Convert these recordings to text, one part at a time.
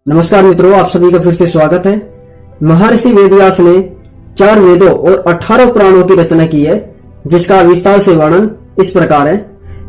नमस्कार मित्रों, आप सभी का फिर से स्वागत है। महर्षि वेदव्यास ने 4 वेदों और 18 पुराणों की रचना की है, जिसका विस्तार से वर्णन इस प्रकार है।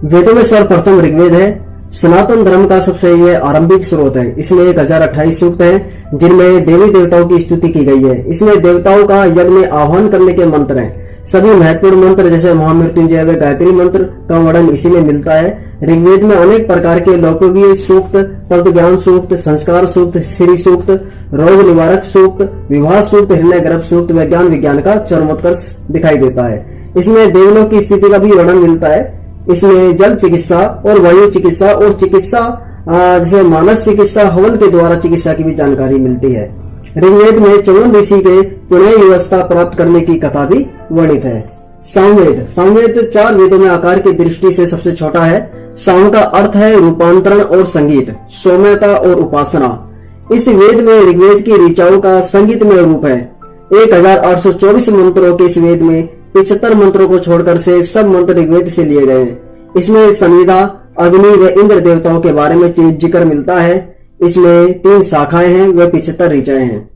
वेदों में सर्वप्रथम ऋग्वेद है। सनातन धर्म का सबसे ये आरंभिक स्रोत है। इसमें 1028 सूक्त हैं, जिनमें देवी देवताओं की स्तुति की गई है। इसमें देवताओं का यज्ञ में आह्वान करने के मंत्र हैं। सभी महत्वपूर्ण मंत्र जैसे महामृत्युंजय व गायत्री मंत्र का वर्णन इसी में मिलता है। ऋग्वेद में अनेक प्रकार के लौकिक सूक्त, तत्व ज्ञान सूक्त, संस्कार सूक्त, श्री सूक्त, रोग निवारक सूक्त, विवाह सूक्त, हृदय गर्भ सूक्त व ज्ञान विज्ञान का चरमोत्कर्ष दिखाई देता है। इसमें देवलों की स्थिति का भी वर्णन मिलता है। इसमें जल चिकित्सा और वायु चिकित्सा और चिकित्सा जैसे मानस चिकित्सा, हवन के द्वारा चिकित्सा की भी जानकारी मिलती है। ऋग्वेद में चवन ऋषि के पुनः व्यवस्था प्राप्त करने की कथा भी वर्णित है। सामवेद 4 वेदों में आकार की दृष्टि से सबसे छोटा है। साम का अर्थ है रूपांतरण और संगीत, सौम्यता और उपासना। इस वेद में ऋग्वेद की ऋचाओं का संगीतमय रूप है। 1824 मंत्रों के इस वेद में 75 मंत्रों को छोड़कर से सब मंत्र ऋग्वेद से लिए गए हैं। इसमें समिधा, अग्नि व इंद्र देवताओं के बारे में जिक्र मिलता है। इसमें 3 शाखाएं हैं व 75 ऋचाएं हैं।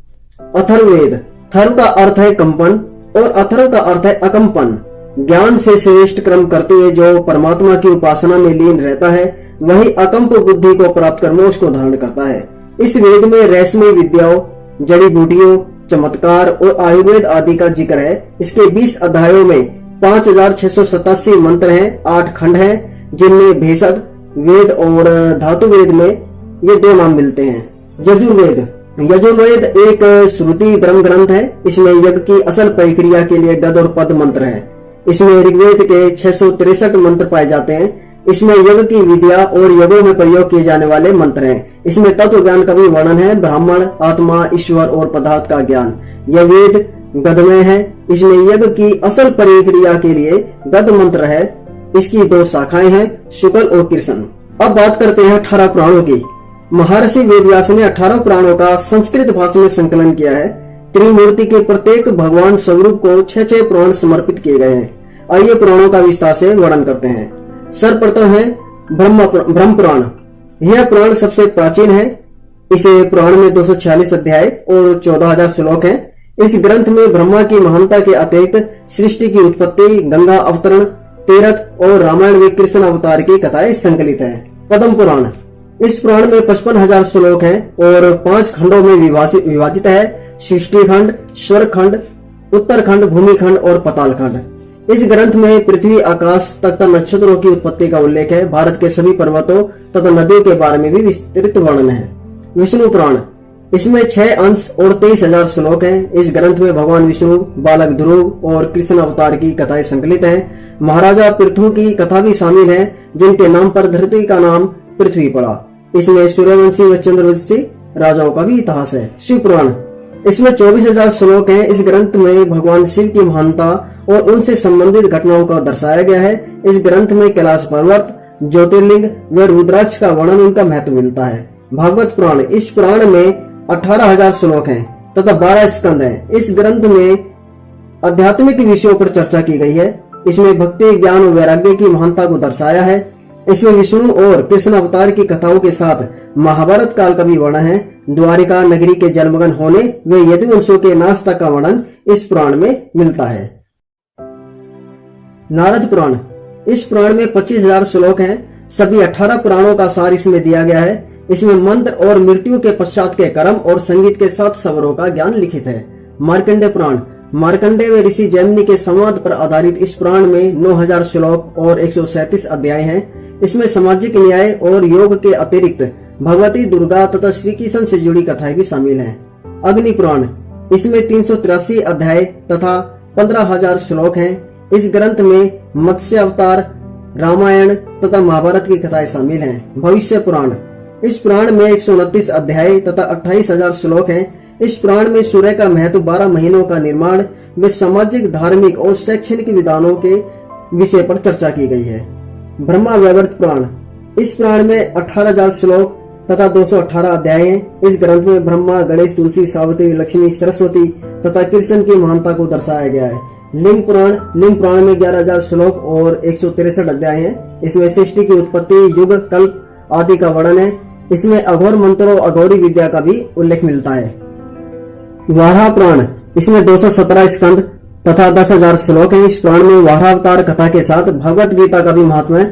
अथर्ववेद, थर्व का अर्थ है कंपन और अथर्व का अर्थ है अकंपन। ज्ञान से श्रेष्ठ क्रम करते हुए जो परमात्मा की उपासना में लीन रहता है, वही अकंप बुद्धि को प्राप्त कर मोक्ष को धारण करता है। इस वेद में रहस्यमय विद्याओं, जड़ी बूटियों, चमत्कार और आयुर्वेद आदि का जिक्र है। इसके 20 अध्यायों में 5687 मंत्र हैं, 8 खंड हैं, जिनमें भेषज वेद और धातु वेद में ये 2 नाम मिलते हैं। यजुर्वेद एक श्रुति धर्म ग्रंथ है। इसमें यज्ञ की असल प्रक्रिया के लिए गद और पद मंत्र है। इसमें ऋग्वेद के 663 मंत्र पाए जाते हैं। इसमें यज्ञ की विद्या और यज्ञों में प्रयोग किए जाने वाले मंत्र हैं। इसमें तत्व ज्ञान का भी वर्णन है, ब्राह्मण, आत्मा, ईश्वर और पदार्थ का ज्ञान। यह वेद गदमय है। इसमें यज्ञ की असल प्रक्रिया के लिए गद मंत्र है। इसकी 2 शाखाएं हैं, शुक्ल और कृष्ण। अब बात करते हैं 18 पुराणों की। महर्षि वेदव्यास ने 18 पुराणों का संस्कृत भाषा में संकलन किया है। त्रिमूर्ति के प्रत्येक भगवान स्वरूप को 6 पुराण समर्पित किए गए हैं। आइए पुराणों का विस्तार से वर्णन करते हैं। सर्वप्रथम है ब्रह्म पुराण। यह पुराण सबसे प्राचीन है। इस पुराण में 246 अध्याय और 14,000 श्लोक हैं। इस ग्रंथ में ब्रह्मा की महानता के अतिरिक्त सृष्टि की उत्पत्ति, गंगा अवतरण, तीर्थ और रामायण व कृष्ण अवतार की कथाएं संकलित है। पद्म पुराण, इस पुराण में 55,000 श्लोक हैं और 5 खंडों में विभाजित है। सृष्टि खंड, स्वर खंड, उत्तरखंड, भूमिखंड और पाताल खंड। इस ग्रंथ में पृथ्वी, आकाश तथा नक्षत्रों की उत्पत्ति का उल्लेख है। भारत के सभी पर्वतों तथा नदियों के बारे में भी विस्तृत वर्णन है। विष्णु पुराण, इसमें 6 अंश और 23,000 श्लोक हैं। इस ग्रंथ में भगवान विष्णु, बालक ध्रुव और कृष्ण अवतार की कथाएं संकलित हैं। महाराजा पृथु की कथा भी शामिल है, जिनके नाम पर धरती का नाम पृथ्वी पड़ा। इसमें सूर्यवंशी व चंद्रवंशी राजाओं का भी इतिहास है। शिव पुराण, इसमें 24,000 श्लोक हैं। इस ग्रंथ में भगवान शिव की महानता और उनसे संबंधित घटनाओं का दर्शाया गया है। इस ग्रंथ में कैलाश पर्वत, ज्योतिर्लिंग व रुद्राक्ष का वर्णन, उनका महत्व मिलता है। भागवत पुराण, इस पुराण में 18,000 श्लोक हैं तथा 12 स्कंद हैं। इस ग्रंथ में आध्यात्मिक विषयों पर चर्चा की गई है। इसमें भक्ति, ज्ञान और वैराग्य की महानता को दर्शाया है। इसमें विष्णु और कृष्ण अवतार की कथाओं के साथ महाभारत काल का भी वर्णन है। द्वारिका नगरी के जलमग्न होने व यदुवंशों के नाश तक का वर्णन इस पुराण में मिलता है। नारद पुराण, इस पुराण में 25,000 श्लोक हैं। सभी 18 पुराणों का सार इसमें दिया गया है। इसमें मंत्र और मृत्यु के पश्चात के कर्म और संगीत के 7 स्वरों का ज्ञान लिखित है। मार्कंडेय पुराण, मार्कंडेय व ऋषि जैमिनी के संवाद पर आधारित इस पुराण में 9,000 श्लोक और 137 अध्याय हैं। इसमें सामाजिक न्याय और योग के अतिरिक्त भगवती दुर्गा तथा श्री कृष्ण से जुड़ी कथाएं भी शामिल हैं। अग्नि पुराण, इसमें 383 अध्याय तथा 15,000 श्लोक हैं। इस ग्रंथ में मत्स्य अवतार, रामायण तथा महाभारत की कथाएं शामिल हैं। भविष्य पुराण, इस पुराण में 129 अध्याय तथा 28,000 श्लोक हैं। इस पुराण में सूर्य का महत्व, 12 महीनों का निर्माण व सामाजिक, धार्मिक और शैक्षणिक विधानों के विषय पर चर्चा की गई है। ब्रह्मा वैवर्त पुराण, इस पुराण में 18,000 श्लोक तथा 218 अध्याय हैं। इस ग्रंथ में ब्रह्मा, गणेश, तुलसी, सावित्री, लक्ष्मी, सरस्वती तथा कृष्ण की महानता को दर्शाया गया है। लिंग पुराण में 11,000 श्लोक और 163 अध्याय हैं। इसमें सृष्टि की उत्पत्ति, युग, कल्प आदि का वर्णन है। इसमें अघोर मंत्रों अघोरी विद्या का भी उल्लेख मिलता है। वाराह पुराण, इसमें 217 स्कंद तथा 10,000 श्लोक हैं। इस पुराण में वारावतार कथा के साथ भगवत गीता का भी महात्म्य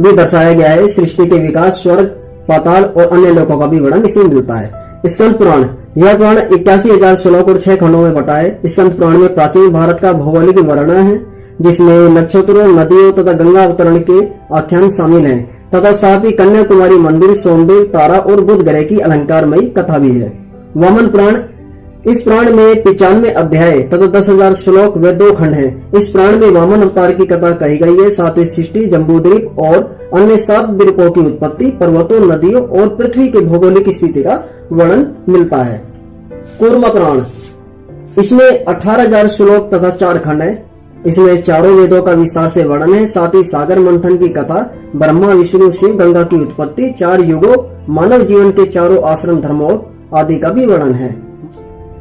भी दर्शाया गया है। सृष्टि के विकास, स्वर्ग, पाताल और अन्य लोकों का भी वर्णन इसमें मिलता है। स्कंद पुराण, यह पुराण 81,000 श्लोक और 6 खंडों में बटा है। स्कंद पुराण में प्राचीन भारत का भौगोलिक वर्णन है, जिसमें नक्षत्रों, नदियों तथा गंगा अवतरण के आख्यान शामिल हैं तथा साथ ही कन्याकुमारी मंदिर, सोमदेव, तारा और बुध ग्रह की अलंकारमयी कथा भी है। वामन पुराण, इस पुराण में 95 अध्याय तथा 10,000 श्लोक व 2 खंड हैं। इस पुराण में वामन अवतार की कथा कही गई है। साथ ही सृष्टि, जम्बूद्वीप और अन्य 7 द्वीपों की उत्पत्ति, पर्वतों, नदियों और पृथ्वी के भौगोलिक स्थिति का वर्णन मिलता है। कूर्म पुराण, इसमें 18,000 श्लोक तथा 4 खंड है। इसमें चारों वेदों का विस्तार से वर्णन है। साथ ही सागर मंथन की कथा, ब्रह्मा, विष्णु, शिव, गंगा की उत्पत्ति, 4 युगों, मानव जीवन के चारों आश्रम धर्मों आदि का भी वर्णन है।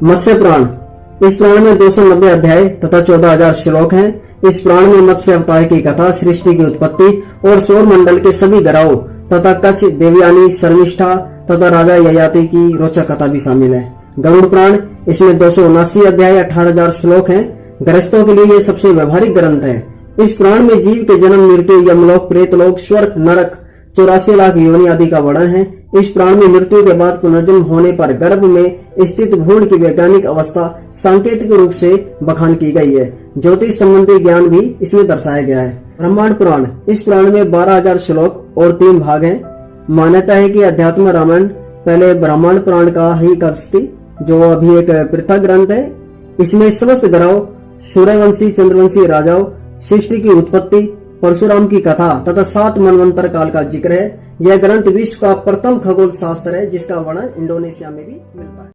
मत्स्य पुराण, इस पुराण में 290 अध्याय तथा 14,000 श्लोक हैं। इस पुराण में मत्स्य अवतार की कथा, सृष्टि की उत्पत्ति और सौर मंडल के सभी ग्रहों तथा कच्छ, देवयानी, शर्मिष्ठा तथा राजा ययाति की रोचक कथा भी शामिल है। गरुड़ पुराण, इसमें 279 अध्याय 18,000 श्लोक हैं। गृहस्थों के लिए यह सबसे व्यवहारिक ग्रंथ है। इस पुराण में जीव के जन्म, मृत्यु, यमलोक, प्रेतलोक, स्वर्ग, नरक, 84 लाख योनि आदि का वर्णन है। इस पुराण में मृत्यु के बाद पुनर्जन्म होने पर गर्भ में स्थित भ्रूण की वैज्ञानिक अवस्था सांकेतिक रूप से बखान की गई है। ज्योतिष संबंधी ज्ञान भी इसमें दर्शाया गया है। ब्रह्मांड पुराण, इस पुराण में 12,000 श्लोक और 3 भाग हैं। मान्यता है कि अध्यात्म रामायण पहले ब्रह्मांड पुराण का ही कस थी, जो अभी एक पृथक ग्रंथ है। इसमें समस्त ग्रहों, सूर्यवंशी, चंद्रवंशी राजाओं, सृष्टि की उत्पत्ति, परशुराम की कथा तथा 7 मनवंतर काल का जिक्र है। यह ग्रंथ विश्व का प्रथम खगोल शास्त्र है, जिसका वर्णन इंडोनेशिया में भी मिलता है।